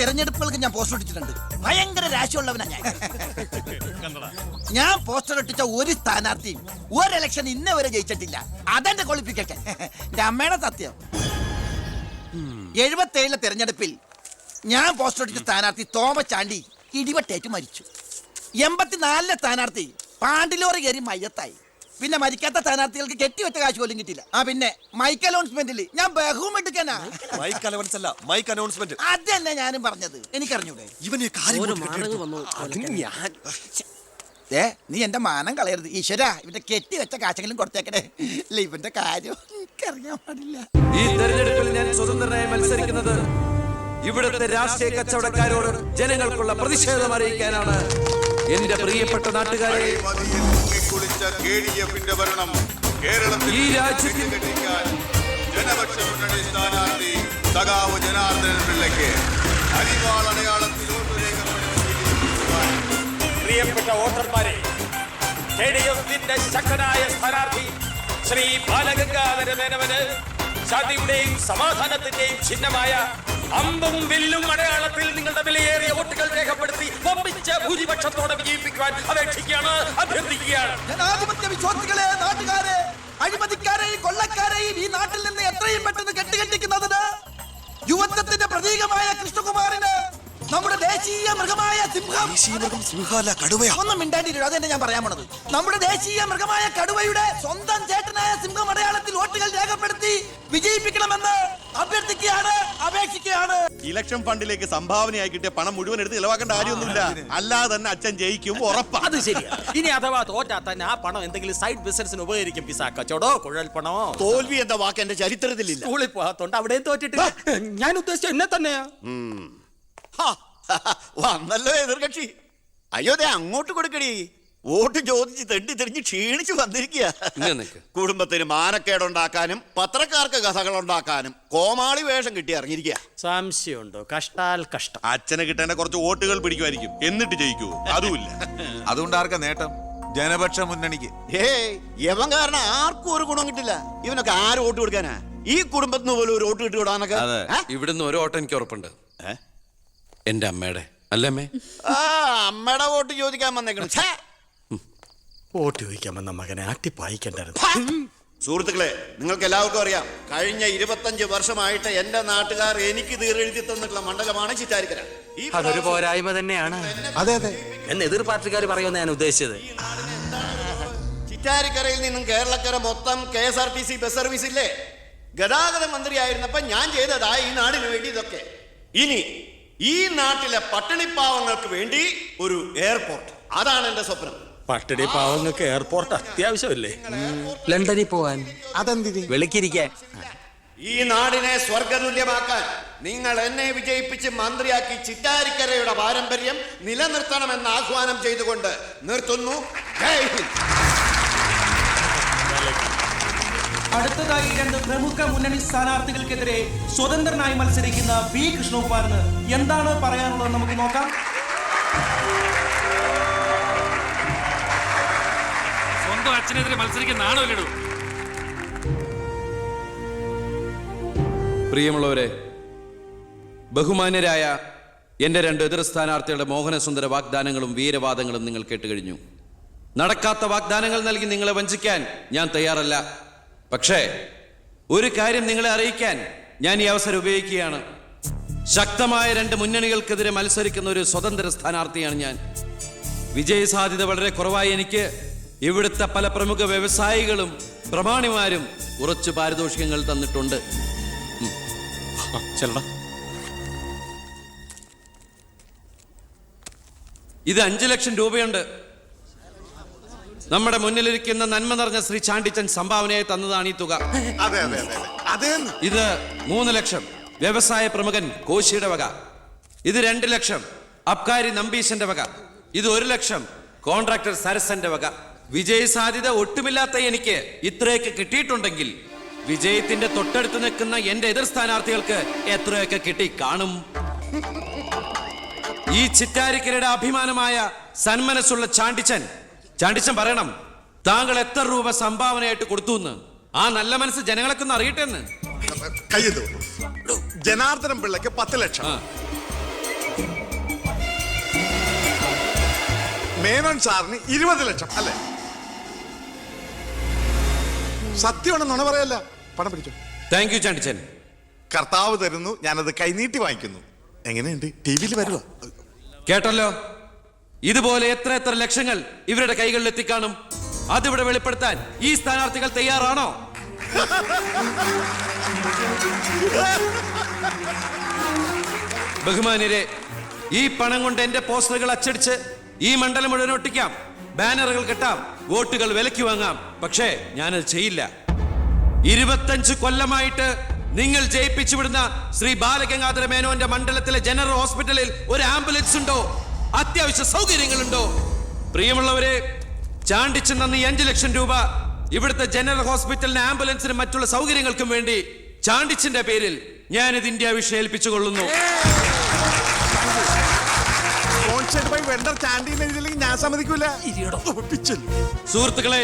തെരഞ്ഞെടുപ്പുകൾക്ക് ഞാൻ പോസ്റ്റർ ഒട്ടിച്ചിട്ടുണ്ട്. ഭയങ്കര രാശിയുള്ളവനാ ഞാൻ. ഞാൻ പോസ്റ്റർ ഒട്ടിച്ച ഒരു സ്ഥാനാർത്ഥിയും ഒരു ഇലക്ഷൻ ഇന്നേ വരെ ജയിച്ചിട്ടില്ല. അതെന്റെ ക്വാളിഫിക്കേഷൻ. എന്റെ അമ്മയുടെ സത്യം. 77 തെരഞ്ഞെടുപ്പിൽ ഞാൻ പോസ്റ്റർ ഒട്ടിച്ച സ്ഥാനാർത്ഥി തോമസ് ചാണ്ടി ഇടിവെട്ടേറ്റ് മരിച്ചു. 84 സ്ഥാനാർത്ഥി പാണ്ടിലോറി കയറി മയ്യത്തായി. പിന്നെ മരിക്കാത്ത സ്ഥാനാർത്ഥികൾക്ക് കെട്ടിവെച്ച കാശ് പോലും കിട്ടില്ല. പിന്നെ മൈക്ക് അനൗൺസ്മെന്റിൽ ഞാൻ ബഹുമെടുക്കാനാ. അത് തന്നെ ഞാനും പറഞ്ഞത്. എനിക്കറിഞ്ഞൂടെ നീ എന്റെ മാനം കളയരുത് ഈശ്വര. ഇവന്റെ കെട്ടിവെച്ച കാശെങ്കിലും കൊടുത്തേക്കണേ. ഇല്ല ഇവന്റെ കാര്യം എനിക്കറിയാൻ പാടില്ല. ഈ തെരഞ്ഞെടുപ്പിൽ ഞാൻ സ്വതന്ത്രനായി മത്സരിക്കുന്നത് ഇവിടുത്തെ രാഷ്ട്രീയ കച്ചവടക്കാരോട് ജനങ്ങൾക്കുള്ള പ്രതിഷേധം അറിയിക്കാനാണ്. എന്റെ പ്രിയപ്പെട്ട നാട്ടുകാരെ, ഈ രാജ്യത്തിൽ ജനപക്ഷ മുന്നണി സ്ഥാനാർത്ഥി സഖാവ് ജനാർദ്ദനൻ പിള്ളയ്ക്ക് അരിവാൾ അടയാളത്തിൽ പ്രിയപ്പെട്ട വോട്ടർമാരെ, KDFന്റെ ശക്തനായ സ്ഥാനാർത്ഥി ശ്രീ ബാലഗംഗാധര മേനോന് ശാന്തിയുടെയും സമാധാനത്തിന്റെയും ചിഹ്നമായ അമ്പും വില്ലും അടയാളത്തിൽ നിങ്ങളുടെ വിലയേറിയ വോട്ടുകൾ രേഖപ്പെടുത്തി വമ്പിച്ച ഭൂരിപക്ഷത്തോടെ വിജയിപ്പിക്കുവാൻ അപേക്ഷിക്കുകയാണ്, അഭ്യർത്ഥിക്കുകയാണ്. ജനാധിപത്യ വിശ്വാസികളെ, നാട്ടുകാരെ, അഴിമതിക്കാരെയും കൊള്ളക്കാരെയും ഈ നാട്ടിൽ നിന്ന് എത്രയും പെട്ടെന്ന് കെട്ടുകെട്ടിക്കുന്നതിന് യുവത്വത്തിന്റെ പ്രതീകമായ കൃഷ്ണകുമാറിന് നമ്മുടെ ദേശീയ മൃഗമായ ഒന്നും മിണ്ടാണ്ടിരിക്കും. അതെന്നെ ഞാൻ പറയാൻ പോണത്. നമ്മുടെ ദേശീയ മൃഗമായ കടുവയുടെ സ്വന്തം ചേട്ടനായ സിംഹം അടയാളത്തിൽ വോട്ടുകൾ രേഖപ്പെടുത്തി വിജയിപ്പിക്കണമെന്ന് അഭ്യർത്ഥിക്കുകയാണ്, അപേക്ഷിക്കുകയാണ്. ഇലക്ഷൻ ഫണ്ടിലേക്ക് സംഭാവനയായി കിട്ടിയ പണം മുഴുവൻ എടുത്ത് ചെലവാക്കേണ്ട കാര്യമൊന്നുമില്ല. അല്ലാതെ തന്നെ അച്ഛൻ ജയിക്കും, ഉറപ്പാ. അത് ശരിയാ. ഇനി അഥവാ തോറ്റാ തന്നെ ആ പണം എന്തെങ്കിലും സൈഡ് ബിസിനസിന് ഉപകരിക്കും. പിസ കച്ചവടോ കുഴൽപ്പണോ. തോൽവി എന്ന വാക്ക് എന്റെ ചരിത്രത്തിലില്ല. സ്കൂളിൽ പോകാത്തോണ്ട് അവിടെയും തോറ്റിട്ടില്ല. ഞാൻ ഉദ്ദേശിച്ച എന്നെ തന്നെയാ. വന്നല്ലോ എതിർകക്ഷി. അയ്യോ ദേ അങ്ങോട്ട് കൊടുക്കടി. വോട്ട് ചോദിച്ച് തെണ്ടി തിരിഞ്ഞ് ക്ഷീണിച്ചു വന്നിരിക്കുക. കുടുംബത്തിന് മാനക്കേടുണ്ടാക്കാനും പത്രക്കാർക്ക് കഥകൾ ഉണ്ടാക്കാനും കോമാളി വേഷം കിട്ടി ഇറങ്ങിയിരിക്കുക. സംശയമുണ്ടോ? കഷ്ടാൽ കഷ്ടം. അച്ഛനെ കിട്ടേണ്ട കുറച്ച് വോട്ടുകൾ പിടിക്കുമായിരിക്കും, എന്നിട്ട് ജയിക്കൂ. അതുമില്ല. അതുകൊണ്ട് ആർക്കാ നേട്ടം? ജനപക്ഷ മുന്നണിക്ക്. യവൻ കാരണം ആർക്കും ഒരു ഗുണം കിട്ടില്ല. ഇവനൊക്കെ ആര് വോട്ട് കൊടുക്കാനാ? ഈ കുടുംബത്തിന് പോലും ഒരു വോട്ട് കിട്ടിവിടാനൊക്കെ. ഇവിടുന്ന് ഒരു വോട്ട് എനിക്ക് ഉറപ്പുണ്ട്. എന്റെ അമ്മയുടെ അല്ലമ്മേ. അമ്മയുടെ വോട്ട് ചോദിക്കാൻ വന്നേക്കണം. വോട്ട് ചോദിക്കാമെന്ന മകനെ അട്ടിപ്പായിക്കണ്ടായിരുന്നു. സുഹൃത്തുക്കളെ, നിങ്ങൾക്ക് എല്ലാവർക്കും അറിയാം, കഴിഞ്ഞ 25 വർഷമായിട്ട് എന്റെ നാട്ടുകാർ എനിക്ക് തീരെഴുതി തന്നിട്ടുള്ള മണ്ഡലമാണ് ചിറ്റാരിക്കര. അതൊരു പോരായ്മ തന്നെയാണ്. അതെ അതെ, എന്ന് എതിർ പാർട്ടിക്കാർ പറയുമെന്ന് ഞാൻ ഉദ്ദേശിച്ചത്. ചിറ്റാരിക്കരയിൽ നിന്നും കേരളക്കര മൊത്തം KSRTC ബസ് സർവീസ് ഇല്ലേ? ഗതാഗത മന്ത്രിയായിരുന്നപ്പോ ഞാൻ ചെയ്തതാ ഈ നാടിന് വേണ്ടി ഇതൊക്കെ. ഇനി ഈ നാട്ടിലെ പട്ടിണിപ്പാവങ്ങൾക്ക് വേണ്ടി ഒരു എയർപോർട്ട്, അതാണ് എന്റെ സ്വപ്നം. പട്ടിണി പാവങ്ങൾക്ക് എയർപോർട്ട് അത്യാവശ്യമല്ലേ? ലണ്ടനിൽ പോവാൻ, അതെന്തിന് വെളുക്കിരിക്കാൻ. ഈ നാടിനെ സ്വർഗതുല്യമാക്കാൻ നിങ്ങൾ എന്നെ വിജയിപ്പിച്ച് മന്ത്രിയാക്കി ചിറ്റാരിക്കരയുടെ പാരമ്പര്യം നിലനിർത്തണമെന്ന് ആഹ്വാനം ചെയ്തുകൊണ്ട് നിർത്തുന്നു. ജയ് ഹിന്ദ്. അടുത്തതായി 2 പ്രമുഖ മുന്നണി സ്ഥാനാർത്ഥികൾക്കെതിരെ സ്വതന്ത്രനായി മത്സരിക്കുന്ന B. കൃഷ്ണകുമാറിന് എന്താണ് പറയാനുള്ളത് നമുക്ക് നോക്കാം. സ്വന്തം അച്ഛനെതിരെ മത്സരിക്കുന്നതാണോ ലഡു? പ്രിയമുള്ളവരെ, ബഹുമാന്യരായ എന്റെ 2 എതിർ സ്ഥാനാർത്ഥികളുടെ മോഹനസുന്ദര വാഗ്ദാനങ്ങളും വീരവാദങ്ങളും നിങ്ങൾ കേട്ടുകഴിഞ്ഞു. നടക്കാത്ത വാഗ്ദാനങ്ങൾ നൽകി നിങ്ങളെ വഞ്ചിക്കാൻ ഞാൻ തയ്യാറല്ല. പക്ഷേ ഒരു കാര്യം നിങ്ങളെ അറിയിക്കാൻ ഞാൻ ഈ അവസരം ഉപയോഗിക്കുകയാണ്. ശക്തമായ 2 മുന്നണികൾക്കെതിരെ മത്സരിക്കുന്ന ഒരു സ്വതന്ത്ര സ്ഥാനാർത്ഥിയാണ് ഞാൻ. വിജയ സാധ്യത വളരെ കുറവായി എനിക്ക് ഇവിടുത്തെ പല പ്രമുഖ വ്യവസായികളും പ്രമാണിമാരും കുറച്ച് പാരിതോഷികങ്ങൾ തന്നിട്ടുണ്ട്. ഇത് 5 ലക്ഷം രൂപയുണ്ട്. നമ്മുടെ മുന്നിലിരിക്കുന്ന നന്മ നിറഞ്ഞ ശ്രീ ചാണ്ടിച്ചൻ സംഭാവനയായി തന്നതാണ് ഈ തുക. ഇത് 3 ലക്ഷം വ്യവസായ പ്രമുഖൻ കോശിയുടെ വക. ഇത് 2 ലക്ഷം അബ്കാരി നമ്പീശന്റെ വക. ഇത് 1 ലക്ഷം കോൺട്രാക്ടർ സരസന്റെ വക. വിജയ സാധ്യത ഒട്ടുമില്ലാത്ത എനിക്ക് ഇത്രയൊക്കെ കിട്ടിയിട്ടുണ്ടെങ്കിൽ വിജയത്തിന്റെ തൊട്ടടുത്ത് നിൽക്കുന്ന എന്റെ എതിർ സ്ഥാനാർത്ഥികൾക്ക് എത്രയൊക്കെ കിട്ടി കാണും. ഈ ചിറ്റാരിക്കരയുടെ അഭിമാനമായ സന്മനസ്സുള്ള ചാണ്ടിച്ചൻ പറയണം, താങ്കൾ എത്ര രൂപ സംഭാവനയായിട്ട് കൊടുത്തു എന്ന്. ആ നല്ല മനസ്സ് ജനങ്ങളൊക്കെ ഒന്ന് അറിയട്ടെ എന്ന്. ജനാർദ്ദനൻ പിള്ളയ്ക്ക് 10 ലക്ഷം, മേനോൻ സാറിന് 20 ലക്ഷം അല്ലേ? സത്യമാണെന്നാണ് പറയല്ല. പണം പിടിച്ചു. Thank you Chandichan. കർത്താവ് തരുന്നു, ഞാനത് കൈനീട്ടി വാങ്ങിക്കുന്നു. എങ്ങനെയുണ്ട്? ടിവിയിൽ വരുവാ. കേട്ടല്ലോ, ഇതുപോലെ എത്ര എത്ര ലക്ഷങ്ങൾ ഇവരുടെ കൈകളിൽ എത്തിക്കാണും. അതിവിടെ വെളിപ്പെടുത്താൻ ഈ സ്ഥാനാർത്ഥികൾ തയ്യാറാണോ? ബഹുമാന്യരെ, ഈ പണം കൊണ്ട് എന്റെ പോസ്റ്ററുകൾ അച്ചടിച്ച് ഈ മണ്ഡലം മുഴുവൻ ഒട്ടിക്കാം, ബാനറുകൾ കെട്ടാം, വോട്ടുകൾ വിലയ്ക്ക് വാങ്ങാം. പക്ഷേ ഞാനത് ചെയ്യില്ല. 25 കൊല്ലമായിട്ട് നിങ്ങൾ ജയിപ്പിച്ചു വിടുന്ന ശ്രീ ബാലഗംഗാധര മേനോന്റെ മണ്ഡലത്തിലെ ജനറൽ ഹോസ്പിറ്റലിൽ ഒരു ആംബുലൻസ് ഉണ്ടോ? അത്യാവശ്യ സൗകര്യങ്ങളുണ്ടോ? പ്രിയമുള്ളവരെ, ചാണ്ടിച്ച് നന്ദി 5 ലക്ഷം രൂപ ഇവിടുത്തെ ജനറൽ ഹോസ്പിറ്റലിന് ആംബുലൻസിനും മറ്റുള്ള സൗകര്യങ്ങൾക്കും വേണ്ടി ചാണ്ടിച്ചിന്റെ പേരിൽ ഞാനിത് ഇന്ത്യ വിഷയം ഏൽപ്പിച്ചുകൊള്ളുന്നു. ഞാൻ സമ്മതിക്കൂല. സുഹൃത്തുക്കളെ,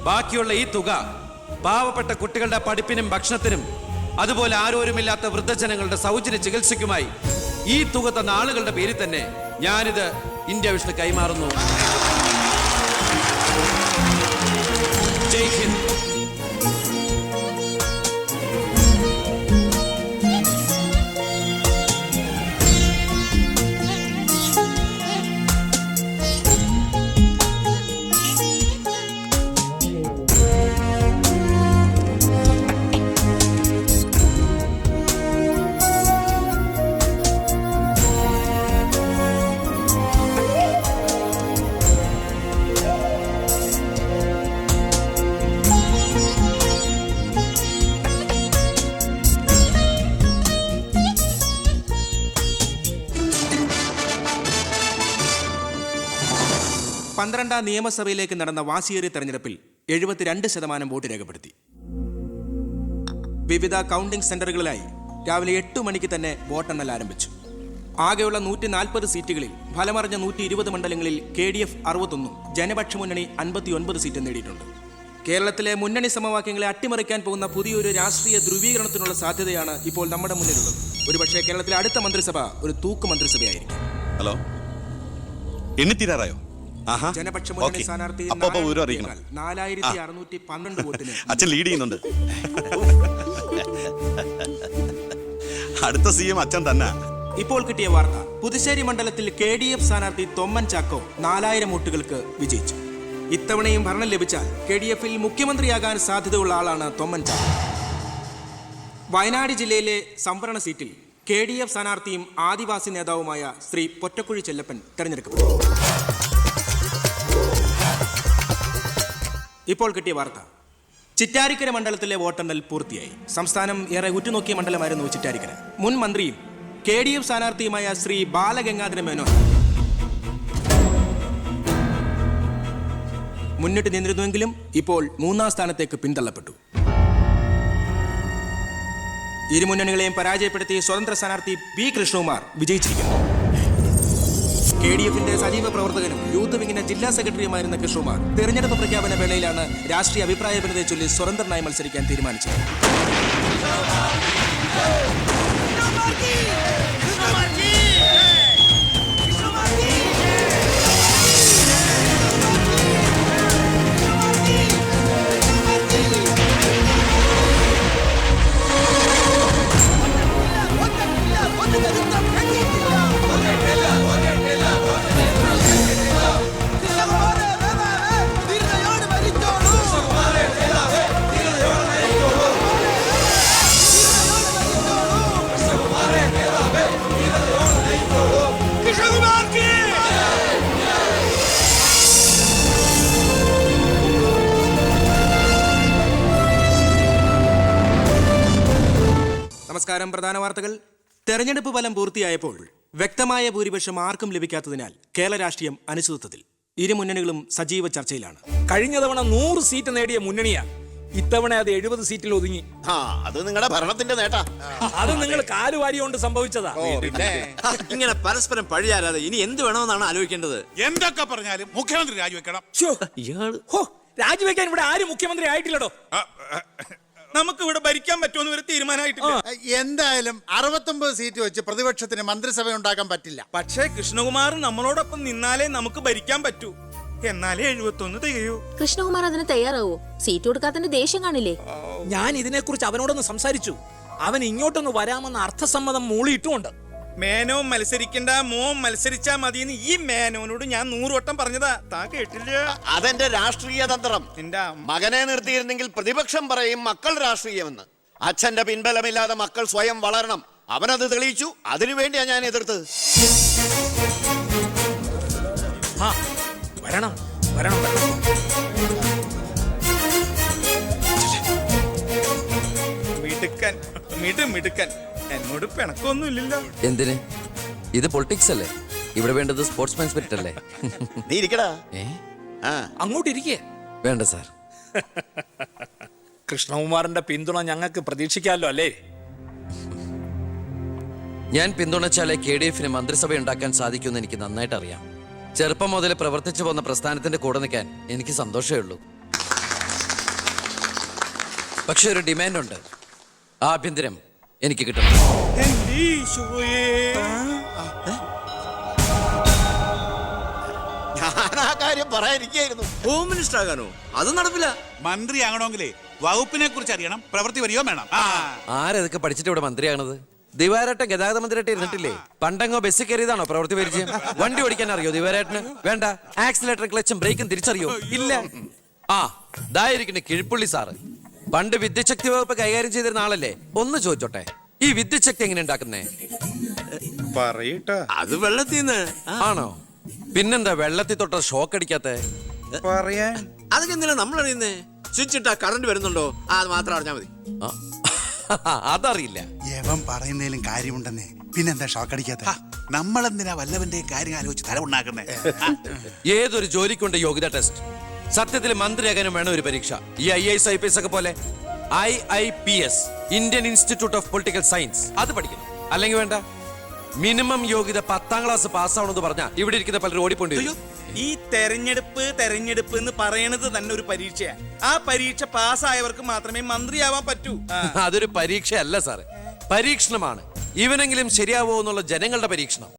ബാക്കിയുള്ള ഈ തുക പാവപ്പെട്ട കുട്ടികളുടെ പഠിപ്പിനും ഭക്ഷണത്തിനും അതുപോലെ ആരോരുമില്ലാത്ത വൃദ്ധജനങ്ങളുടെ സൗജന്യ ചികിത്സയ്ക്കുമായി ഈ തുക തന്ന ആളുകളുടെ പേരിൽ തന്നെ ഞാനിത് ഇന്ത്യ വിഷന് കൈമാറുന്നു. ജയ് ഹിന്ദ്. പന്ത്രണ്ടാം നിയമസഭയിലേക്ക് നടന്ന വാശിയേറിയ തെരഞ്ഞെടുപ്പിൽ 72% വോട്ട് രേഖപ്പെടുത്തി. വിവിധ കൗണ്ടിംഗ് സെന്ററുകളിലായി രാവിലെ 8 മണിക്ക് തന്നെ വോട്ടെണ്ണൽ ആരംഭിച്ചു. ആകെയുള്ള 140 സീറ്റുകളിൽ ഫലമറിഞ്ഞ 120 മണ്ഡലങ്ങളിൽ KDF 61, ജനപക്ഷ മുന്നണി 59 സീറ്റ് നേടിയിട്ടുണ്ട്. കേരളത്തിലെ മുന്നണി സമവാക്യങ്ങളെ അട്ടിമറിക്കാൻ പോകുന്ന പുതിയൊരു രാഷ്ട്രീയ ധ്രുവീകരണത്തിനുള്ള സാധ്യതയാണ് ഇപ്പോൾ നമ്മുടെ മുന്നിലുള്ളത്. ഒരുപക്ഷെ കേരളത്തിലെ അടുത്ത മന്ത്രിസഭ ഒരു തൂക്ക് മന്ത്രിസഭയായിരിക്കും. ഹലോ, എണ്ണിത്തീരാറായോ? ജനപക്ഷ മുന്നണി സ്ഥാനാർത്ഥി 4612 വോട്ടിന് അച്ഛൻ ലീഡ് ചെയ്യുന്നുണ്ട്. അടുത്ത CM അച്ഛൻ തന്നെ. ഇപ്പോൾ കിട്ടിയ വാർത്ത, പുതുശ്ശേരി മണ്ഡലത്തിൽ KDF സ്ഥാനാർത്ഥി തൊമ്മൻ ചാക്കോ 4000 വോട്ടുകൾക്ക് വിജയിച്ചു. ഇത്തവണയും ഭരണം ലഭിച്ചാൽ KDF-ൽ മുഖ്യമന്ത്രിയാകാൻ സാധ്യതയുള്ള ആളാണ് തൊമ്മൻ ചാക്കോ. വയനാട് ജില്ലയിലെ സംവരണ സീറ്റിൽ KDF സ്ഥാനാർത്ഥിയും ആദിവാസി നേതാവുമായ ശ്രീ പൊറ്റക്കുഴി ചെല്ലപ്പൻ തെരഞ്ഞെടുക്കപ്പെട്ടു. ഇപ്പോൾ കിട്ടിയ വാർത്ത, ചിറ്റാരിക്കര മണ്ഡലത്തിലെ വോട്ടെണ്ണൽ പൂർത്തിയായി. സംസ്ഥാനം ഏറെ ഉറ്റുനോക്കിയ മണ്ഡലമായിരുന്നു ചിറ്റാരിക്കര. മുൻ മന്ത്രിയും KDF സ്ഥാനാർത്ഥിയുമായ ശ്രീ ബാലഗംഗാധര മേനോൻ മുന്നിട്ട് നിന്നിരുന്നുവെങ്കിലും ഇപ്പോൾ 3ാം സ്ഥാനത്തേക്ക് പിന്തള്ളപ്പെട്ടു. ഇരു മുന്നണികളെയും പരാജയപ്പെടുത്തി സ്വതന്ത്ര സ്ഥാനാർത്ഥി B. കൃഷ്ണകുമാർ വിജയിച്ചിരിക്കുന്നു. KDF-ന്റെ സജീവ പ്രവർത്തകനും യൂത്ത് വിങ്ങിന്റെ ജില്ലാ സെക്രട്ടറിയുമായിരുന്ന കൃഷ്ണകുമാർ തെരഞ്ഞെടുപ്പ് പ്രഖ്യാപന വേളയിലാണ് രാഷ്ട്രീയ അഭിപ്രായ ഭിന്നതയെ ചൊല്ലി സ്വതന്ത്രനായി മത്സരിക്കാൻ തീരുമാനിച്ചത്. നമസ്കാരം. പ്രധാന വാർത്തകൾ. തെരഞ്ഞെടുപ്പ് ഫലം പൂർത്തിയായപ്പോൾ വ്യക്തമായ ഭൂരിപക്ഷം ആർക്കും ലഭിക്കാത്തതിനാൽ കേരള രാഷ്ട്രീയം അനിശ്ചിതത്വത്തിൽ. ഇരു മുന്നണികളും സജീവ ചർച്ചയിലാണ്. കഴിഞ്ഞ തവണ 100 സീറ്റ് നേടിയ മുന്നണിയാ, ഇത്തവണ അത് 70 സീറ്റിൽ ഒതുങ്ങി. അത് നിങ്ങളുടെ ഭരണത്തിന്റെ നേട്ടാ. അത് നിങ്ങൾ കാലുവാരി കൊണ്ട് സംഭവിച്ചതാ. ഇങ്ങനെ പരസ്പരം പഴിയാരാതെ ഇനി എന്ത് വേണമെന്നാണ് ആലോചിക്കേണ്ടത്. എന്തൊക്കെ പറഞ്ഞാലും മുഖ്യമന്ത്രി രാജിവെക്കണം. രാജിവെക്കാൻ ഇവിടെ ആരും മുഖ്യമന്ത്രി ആയിട്ടില്ലടോ. നമുക്ക് ഇവിടെ ഭരിക്കാൻ പറ്റുമെന്ന് ഒരു തീരുമാനമായിട്ടില്ല. എന്തായാലും 69 സീറ്റ് വെച്ച് പ്രതിപക്ഷത്തിന് മന്ത്രിസഭ ഉണ്ടാക്കാൻ പറ്റില്ല. പക്ഷേ കൃഷ്ണകുമാർ നമ്മളോടൊപ്പം നിന്നാലേ നമുക്ക് ഭരിക്കാൻ പറ്റൂ. എന്നാലേ 71 തികയൂ. കൃഷ്ണകുമാർ അതിന് തയ്യാറാവോ? സീറ്റ് കൊടുക്കാത്തതിന്റെ ദേഷ്യം കാണില്ലേ? ഞാൻ ഇതിനെക്കുറിച്ച് അവനോടൊന്ന് സംസാരിച്ചു. അവൻ ഇങ്ങോട്ടൊന്ന് വരാമെന്ന് അർത്ഥസമ്മതം മൂളിയിട്ടുമുണ്ട്. മേനോൻ മത്സരിക്കണ്ട, മോൻ മത്സരിച്ചാ മതിയെന്ന് ഈ മേനോനോട് ഞാൻ 100 വട്ടം പറഞ്ഞതാ. താ കേട്ടില്ല. അതെന്റെ രാഷ്ട്രീയ തന്ത്രം. നിന്റെ മകനെ നിർത്തിയിരുന്നെങ്കിൽ പ്രതിപക്ഷം പറയും മക്കൾ രാഷ്ട്രീയമെന്ന്. അച്ഛന്റെ പിൻബലമില്ലാതെ മക്കൾ സ്വയം വളരണം. അവനത് തെളിയിച്ചു. അതിനുവേണ്ടിയാ ഞാൻ എതിർത്തത്. വരണം വരണം വരണം. മിടുക്കൻ മിടുക്കൻ. എന്നോട് പിണക്കൊന്നും ഇല്ലല്ലോ. എന്തിന്? ഇത് പൊളിറ്റിക്സ് അല്ലേ? ഇവിടെ വേണ്ടത് സ്പോർട്സ്മാൻ സ്പിരിറ്റ് അല്ലേ? നീ ഇരിക്കടാ. അങ്ങോട്ടിരിക്കേ. വേണ്ട സാർ. കൃഷ്ണകുമാറിന്റെ പിന്തുണ ഞങ്ങൾക്ക് പ്രതീക്ഷിക്കാമല്ലോ അല്ലേ? ഞാൻ പിന്തുണച്ചാലേ KDF മന്ത്രിസഭ ഉണ്ടാക്കാൻ സാധിക്കുമെന്ന് എനിക്ക് നന്നായിട്ട് അറിയാം. ചെറുപ്പം മുതൽ പ്രവർത്തിച്ചു പോന്ന പ്രസ്ഥാനത്തിന്റെ കൂടെ നിൽക്കാൻ എനിക്ക് സന്തോഷമേ ഉള്ളൂ. പക്ഷെ ഒരു ഡിമാൻഡ് ഉണ്ട്. ആഭ്യന്തരം എനിക്ക് കിട്ടണം. ഞാൻ ആ കാര്യം പറയാനിരിക്കായിരുന്നു. Home minister ആകാനോ? അത് നടപ്പില്ല. മന്ത്രിയാകണമെങ്കിലേ വകുപ്പിനെ കുറിച്ച് അറിയണം, പ്രവൃത്തി വരികയോ വേണം. ആരതൊക്കെ പഠിച്ചിട്ട് ഇവിടെ മന്ത്രിയാണത്? ദിവാരേട്ടൻ ഗതാഗത മന്ത്രിയായിട്ട് ഇരുന്നിട്ടില്ലേ? പണ്ടങ്ങോ ബസ്സിൽ കയറിയതാണോ പ്രവൃത്തി പരിചയം? വണ്ടി ഓടിക്കാൻ അറിയോ ദിവാരേട്ടന്? വേണ്ട. ആക്സിലേറ്റർ ക്ലച്ചും ബ്രേക്കും തിരിച്ചറിയോ? ഇല്ല. ദായിരിക്കുന്ന കിഴിപ്പുള്ളി സാറ് പണ്ട് വിദ്യുച്ഛക്തി വകുപ്പ് കൈകാര്യം ചെയ്തിരുന്ന ആളല്ലേ? ഒന്ന് ചോദിച്ചോട്ടെ, ഈ വിദ്യുച്ഛക്തി എങ്ങനെ ഉണ്ടാക്കുന്നേ? പറയട്ടോ. അത് വെള്ളത്തിന്ന് ആണോ? പിന്നെന്താ വെള്ളത്തിൽ തൊട്ട ഷോക്ക് അടിക്കാത്ത? പറയാൻ അതൊക്കെ എന്തിനാ നമ്മൾ അറിയുന്നേ? സ്വിച്ച് ഇട്ടാ കറണ്ട് വരുന്നുണ്ടോ? അത് മാത്രം അറിഞ്ഞാൽ മതി. അതറിയില്ല. യവൻ പറയുന്നതിലും കാര്യമുണ്ടെന്നേ. പിന്നെന്താ ഷോക്ക് അടിക്കാത്ത? നമ്മളെന്തിനാ വല്ലവന്റെ കാര്യം ആലോചിച്ച് തല ഉണ്ടാക്കുന്നേ? ഏതൊരു ജോലിക്കുണ്ട് യോഗ്യത ടെസ്റ്റ്. സത്യത്തിൽ മന്ത്രിയാകാനും വേണം ഒരു പരീക്ഷ. ഈ IAS IPS ഒക്കെ പോലെ IIPS, Indian institute of political science, അത് പഠിക്കണം. അല്ലെങ്കിൽ വേണ്ട. മിനിമം യോഗ്യത 10ാം ക്ലാസ് പാസ്സാവണമെന്ന് പറഞ്ഞാൽ ഇവിടെ ഇരിക്കുന്ന പലരും ഓടിപ്പോണ്ടി വരും. ഈ തെരഞ്ഞെടുപ്പ് എന്ന് പറയണത് തന്നെ ഒരു പരീക്ഷയാണ്. ആ പരീക്ഷ പാസ്സായവർക്ക് മാത്രമേ മന്ത്രിയാവാൻ പറ്റൂ. അതൊരു പരീക്ഷയല്ല സാറേ, പരീക്ഷണമാണ്. ഇവനെങ്കിലും ശരിയാവോ എന്നുള്ള ജനങ്ങളുടെ പരീക്ഷണം.